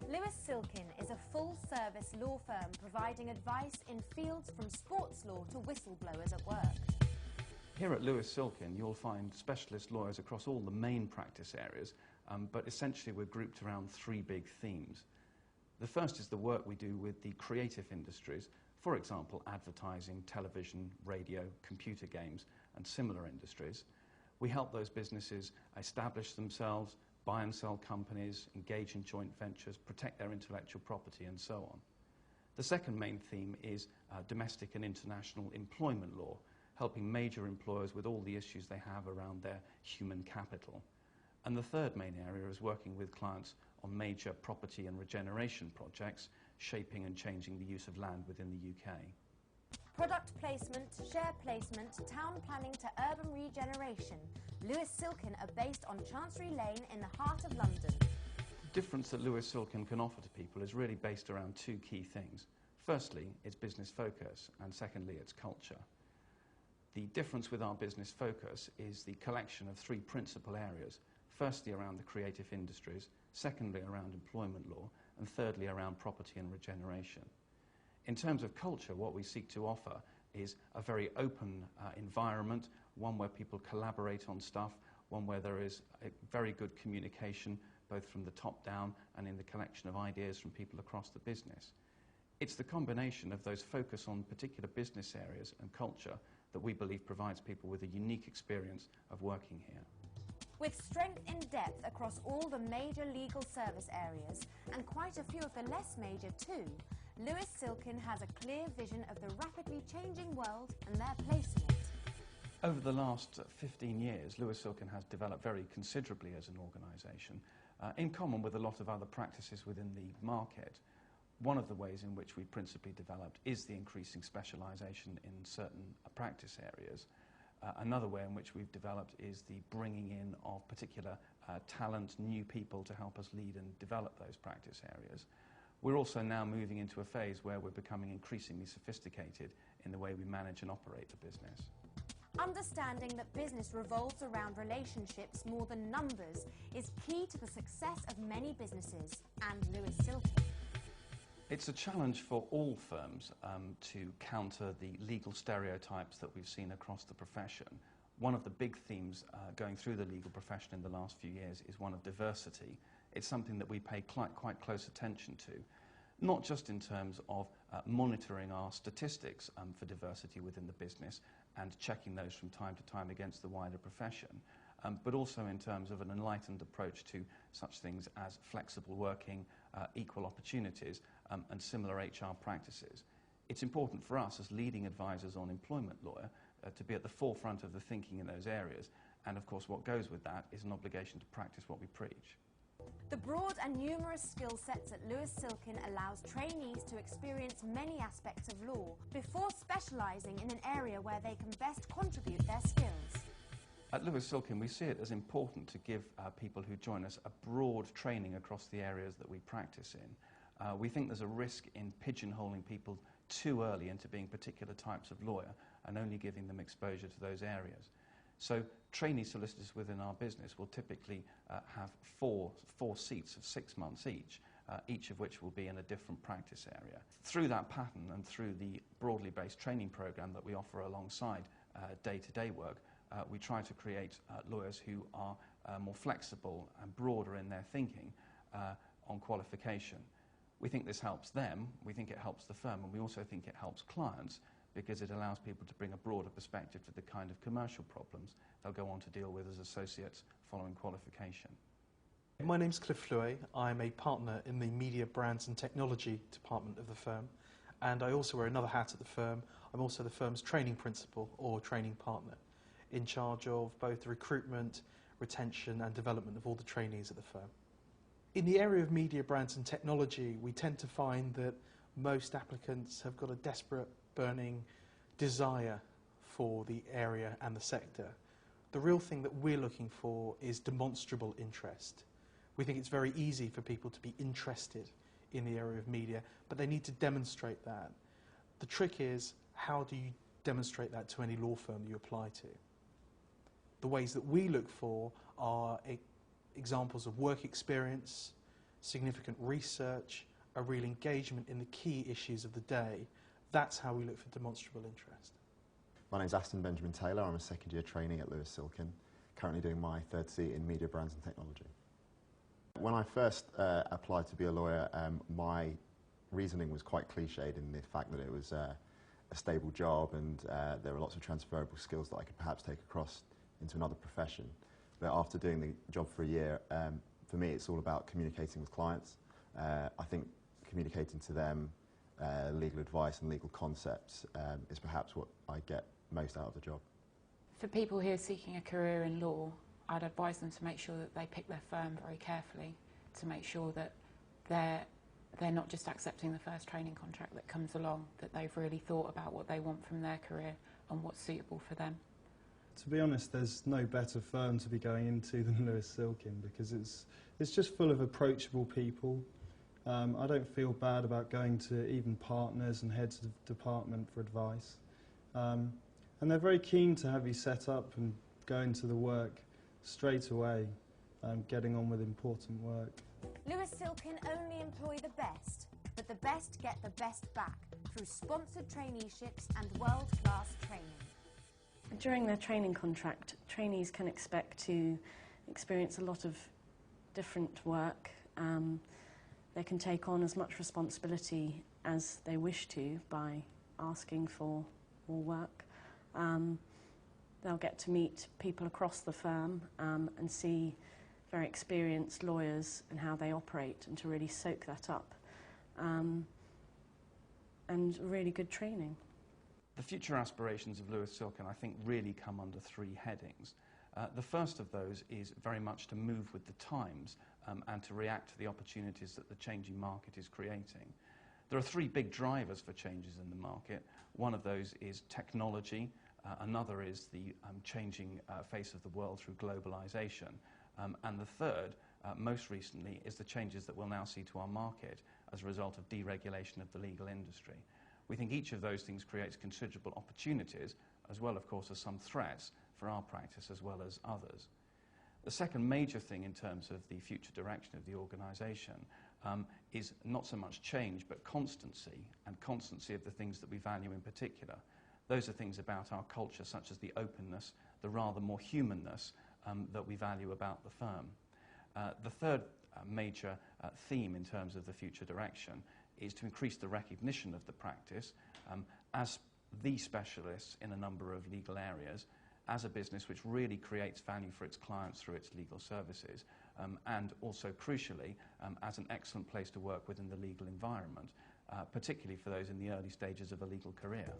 Lewis Silkin is a full-service law firm providing advice in fields from sports law to whistleblowers at work. Here at Lewis Silkin you'll find specialist lawyers across all the main practice areas, but essentially we're grouped around three big themes. The first is the work we do with the creative industries, for example advertising, television, radio, computer games and similar industries. We help those businesses establish themselves, buy and sell companies, engage in joint ventures, protect their intellectual property and so on. The second main theme is domestic and international employment law, helping major employers with all the issues they have around their human capital. And the third main area is working with clients on major property and regeneration projects, shaping and changing the use of land within the UK. Product placement, share placement, town planning to urban regeneration. Lewis Silkin are based on Chancery Lane in the heart of London. The difference that Lewis Silkin can offer to people is really based around two key things. Firstly, it's business focus, and secondly, it's culture. The difference with our business focus is the collection of three principal areas. Firstly, around the creative industries, secondly, around employment law, and thirdly, around property and regeneration. In terms of culture, what we seek to offer is a very open environment, one where people collaborate on stuff, one where there is a very good communication, both from the top down and in the collection of ideas from people across the business. It's the combination of those focus on particular business areas and culture that we believe provides people with a unique experience of working here. With strength in depth across all the major legal service areas, and quite a few of the less major too, Lewis Silkin has a clear vision of the rapidly changing world and their place in it. Over the last 15 years, Lewis Silkin has developed very considerably as an organisation, in common with a lot of other practices within the market. One of the ways in which we principally developed is the increasing specialisation in certain practice areas. Another way in which we've developed is the bringing in of particular talent, new people to help us lead and develop those practice areas. We're also now moving into a phase where we're becoming increasingly sophisticated in the way we manage and operate the business. Understanding that business revolves around relationships more than numbers is key to the success of many businesses, and Lewis Silkin. It's a challenge for all firms to counter the legal stereotypes that we've seen across the profession. One of the big themes going through the legal profession in the last few years is one of diversity. It's something that we pay quite close attention to, not just in terms of monitoring our statistics for diversity within the business and checking those from time to time against the wider profession, but also in terms of an enlightened approach to such things as flexible working, equal opportunities and similar HR practices. It's important for us as leading advisors on employment law to be at the forefront of the thinking in those areas, and of course what goes with that is an obligation to practice what we preach. The broad and numerous skill sets at Lewis Silkin allows trainees to experience many aspects of law before specialising in an area where they can best contribute their skills. At Lewis Silkin we see it as important to give people who join us a broad training across the areas that we practice in. We think there's a risk in pigeonholing people too early into being particular types of lawyer and only giving them exposure to those areas. So trainee solicitors within our business will typically have four seats of 6 months each of which will be in a different practice area. Through that pattern and through the broadly based training programme that we offer alongside day-to-day work, we try to create lawyers who are more flexible and broader in their thinking on qualification. We think this helps them, we think it helps the firm, and we also think it helps clients because it allows people to bring a broader perspective to the kind of commercial problems they'll go on to deal with as associates following qualification. My name's Cliff Fluey. I'm a partner in the Media, Brands and Technology department of the firm, and I also wear another hat at the firm. I'm also the firm's training principal or training partner, in charge of both the recruitment, retention and development of all the trainees at the firm. In the area of media, brands and technology, we tend to find that most applicants have got a desperate, burning desire for the area and the sector. The real thing that we're looking for is demonstrable interest. We think it's very easy for people to be interested in the area of media, but they need to demonstrate that. The trick is, how do you demonstrate that to any law firm you apply to? The ways that we look for are examples of work experience, significant research, a real engagement in the key issues of the day. That's how we look for demonstrable interest. My name's Aston Benjamin Taylor. I'm a second year trainee at Lewis Silkin, currently doing my third C in Media, Brands and Technology. When I first applied to be a lawyer, my reasoning was quite cliched in the fact that it was a stable job and there were lots of transferable skills that I could perhaps take across into another profession. But after doing the job for a year, for me it's all about communicating with clients. I think communicating to them legal advice and legal concepts is perhaps what I get most out of the job. For people who are seeking a career in law, I'd advise them to make sure that they pick their firm very carefully, to make sure that they're not just accepting the first training contract that comes along, that they've really thought about what they want from their career and what's suitable for them. To be honest, there's no better firm to be going into than Lewis Silkin, because it's just full of approachable people. I don't feel bad about going to even partners and heads of department for advice. And they're very keen to have you set up and go into the work straight away, getting on with important work. Lewis Silkin only employ the best, but the best get the best back through sponsored traineeships and world-class training. During their training contract, trainees can expect to experience a lot of different work. They can take on as much responsibility as they wish to by asking for more work. They'll get to meet people across the firm and see very experienced lawyers and how they operate, and to really soak that up. And really good training. The future aspirations of Lewis Silkin, I think, really come under three headings. The first of those is very much to move with the times and to react to the opportunities that the changing market is creating. There are three big drivers for changes in the market. One of those is technology, another is the changing face of the world through globalization, and the third, most recently, is the changes that we'll now see to our market as a result of deregulation of the legal industry. We think each of those things creates considerable opportunities, as well, of course, as some threats for our practice as well as others. The second major thing in terms of the future direction of the organisation is not so much change, but constancy, and constancy of the things that we value in particular. Those are things about our culture, such as the openness, the rather more humanness that we value about the firm. The third major theme in terms of the future direction is to increase the recognition of the practice as the specialists in a number of legal areas, as a business which really creates value for its clients through its legal services, and also, crucially, as an excellent place to work within the legal environment, particularly for those in the early stages of a legal career.